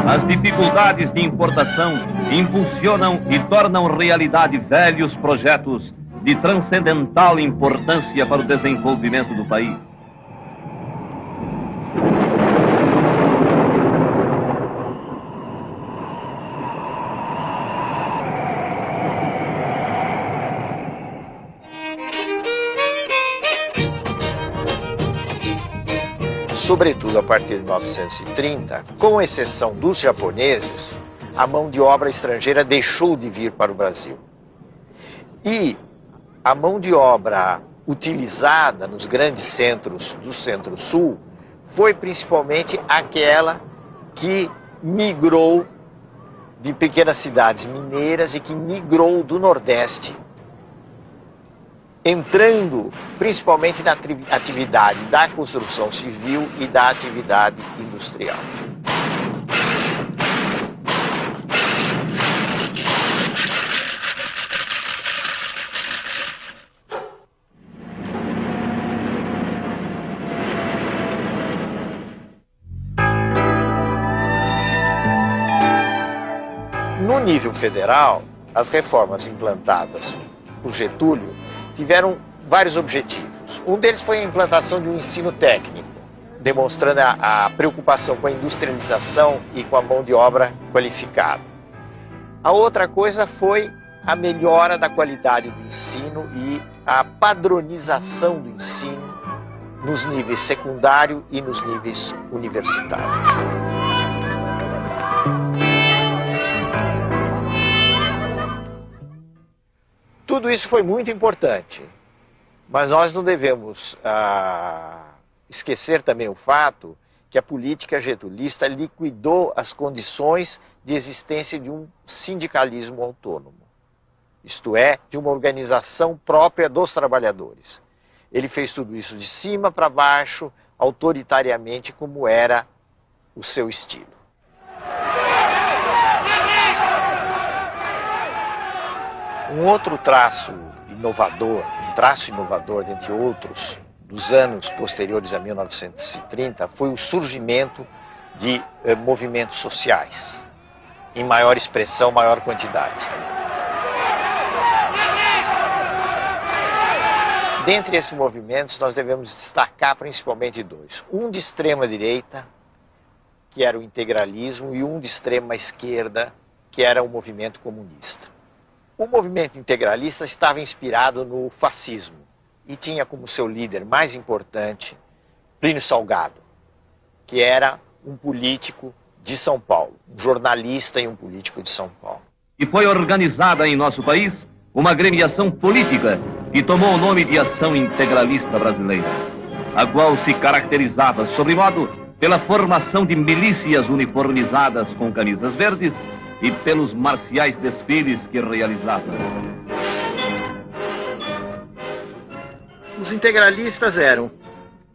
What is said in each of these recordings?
As dificuldades de importação impulsionam e tornam realidade velhos projetos de transcendental importância para o desenvolvimento do país. Sobretudo a partir de 1930, com exceção dos japoneses, a mão de obra estrangeira deixou de vir para o Brasil. E a mão de obra utilizada nos grandes centros do Centro-Sul foi principalmente aquela que migrou de pequenas cidades mineiras e que migrou do Nordeste, entrando principalmente na atividade da construção civil e da atividade industrial. No nível federal, as reformas implantadas por Getúlio tiveram vários objetivos. Um deles foi a implantação de um ensino técnico, demonstrando a preocupação com a industrialização e com a mão de obra qualificada. A outra coisa foi a melhora da qualidade do ensino e a padronização do ensino nos níveis secundário e nos níveis universitários. Tudo isso foi muito importante, mas nós não devemos esquecer também o fato que a política getulista liquidou as condições de existência de um sindicalismo autônomo, isto é, de uma organização própria dos trabalhadores. Ele fez tudo isso de cima para baixo, autoritariamente, como era o seu estilo. Um outro traço inovador, dentre outros, dos anos posteriores a 1930, foi o surgimento de movimentos sociais, em maior expressão, maior quantidade. Dentre esses movimentos, nós devemos destacar principalmente dois. Um de extrema direita, que era o integralismo, e um de extrema esquerda, que era o movimento comunista. O movimento integralista estava inspirado no fascismo e tinha como seu líder mais importante Plínio Salgado, que era um político de São Paulo, um jornalista e um político de São Paulo. E foi organizada em nosso país uma agremiação política que tomou o nome de Ação Integralista Brasileira, a qual se caracterizava, sobremodo, pela formação de milícias uniformizadas com camisas verdes e pelos marciais desfiles que realizava. Os integralistas eram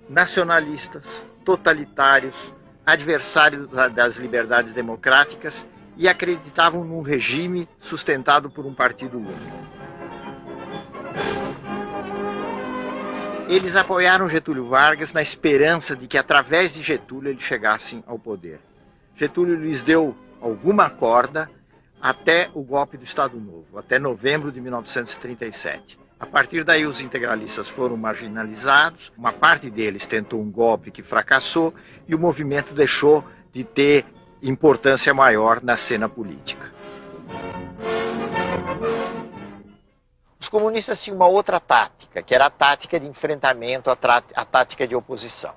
nacionalistas, totalitários, adversários das liberdades democráticas e acreditavam num regime sustentado por um partido único. Eles apoiaram Getúlio Vargas na esperança de que, através de Getúlio, eles chegassem ao poder. Getúlio lhes deu alguma corda até o golpe do Estado Novo, até novembro de 1937. A partir daí, os integralistas foram marginalizados, uma parte deles tentou um golpe que fracassou e o movimento deixou de ter importância maior na cena política. Os comunistas tinham uma outra tática, que era a tática de enfrentamento, a tática de oposição.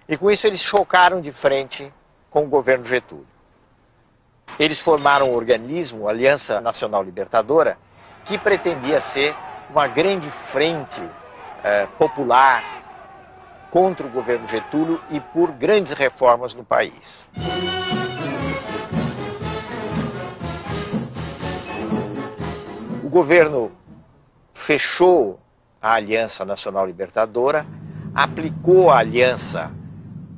E com isso eles chocaram de frente com o governo Getúlio. Eles formaram um organismo, a Aliança Nacional Libertadora, que pretendia ser uma grande frente popular contra o governo Getúlio e por grandes reformas no país. O governo fechou a Aliança Nacional Libertadora, aplicou à aliança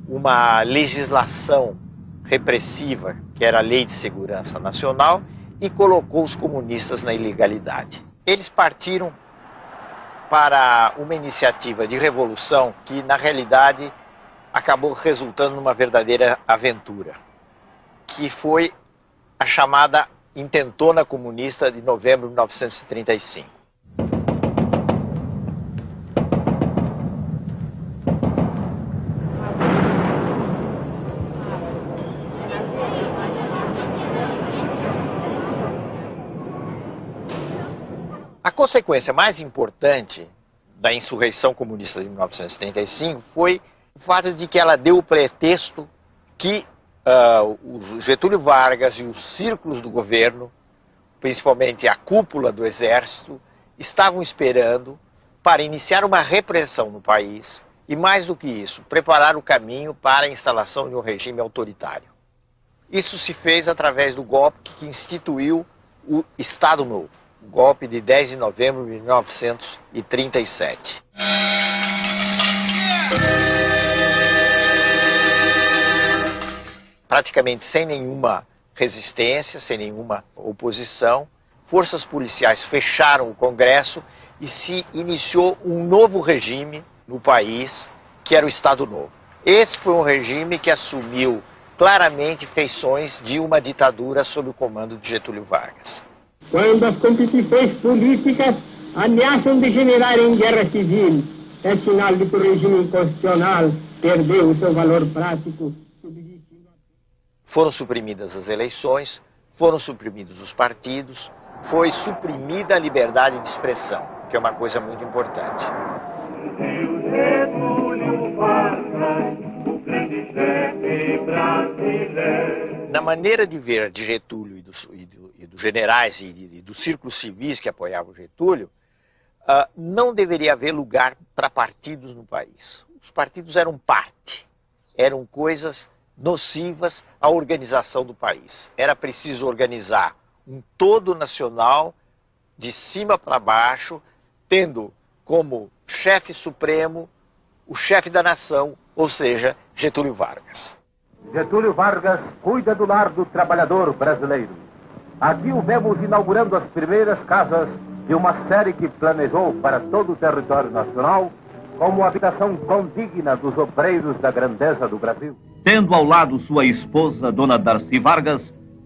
uma legislação repressiva, que era a Lei de Segurança Nacional, e colocou os comunistas na ilegalidade. Eles partiram para uma iniciativa de revolução que, na realidade, acabou resultando numa verdadeira aventura, que foi a chamada Intentona Comunista de novembro de 1935. A consequência mais importante da insurreição comunista de 1935 foi o fato de que ela deu o pretexto que o Getúlio Vargas e os círculos do governo, principalmente a cúpula do exército, estavam esperando para iniciar uma repressão no país e, mais do que isso, preparar o caminho para a instalação de um regime autoritário. Isso se fez através do golpe que instituiu o Estado Novo, o golpe de 10 de novembro de 1937. Praticamente sem nenhuma resistência, sem nenhuma oposição, forças policiais fecharam o Congresso e se iniciou um novo regime no país, que era o Estado Novo. Esse foi um regime que assumiu claramente feições de uma ditadura sob o comando de Getúlio Vargas. Quando as competições políticas ameaçam degenerar em guerra civil, é sinal de que o regime inconstitucional perdeu o seu valor prático. Foram suprimidas as eleições, foram suprimidos os partidos, foi suprimida a liberdade de expressão, que é uma coisa muito importante. Na maneira de ver de Getúlio e dos generais e dos círculos civis que apoiavam Getúlio, não deveria haver lugar para partidos no país. Os partidos eram parte, eram coisas nocivas à organização do país. Era preciso organizar um todo nacional, de cima para baixo, tendo como chefe supremo o chefe da nação, ou seja, Getúlio Vargas. Getúlio Vargas cuida do lar do trabalhador brasileiro. Aqui o vemos inaugurando as primeiras casas de uma série que planejou para todo o território nacional como habitação condigna dos obreiros da grandeza do Brasil. Tendo ao lado sua esposa, Dona Darcy Vargas,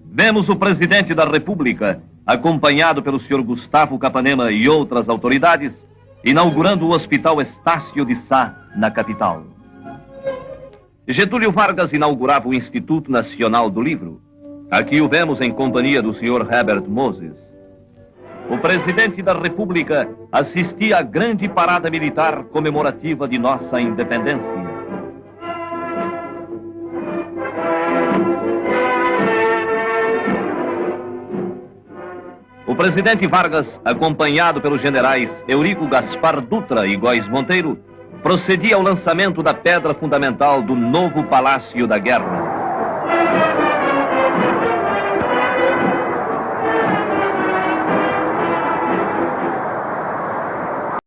vemos o presidente da República, acompanhado pelo senhor Gustavo Capanema e outras autoridades, inaugurando o Hospital Estácio de Sá, na capital. Getúlio Vargas inaugurava o Instituto Nacional do Livro. Aqui o vemos em companhia do senhor Herbert Moses. O presidente da República assistia à grande parada militar comemorativa de nossa independência. O presidente Vargas, acompanhado pelos generais Eurico Gaspar Dutra e Góes Monteiro, procedia ao lançamento da pedra fundamental do novo Palácio da Guerra.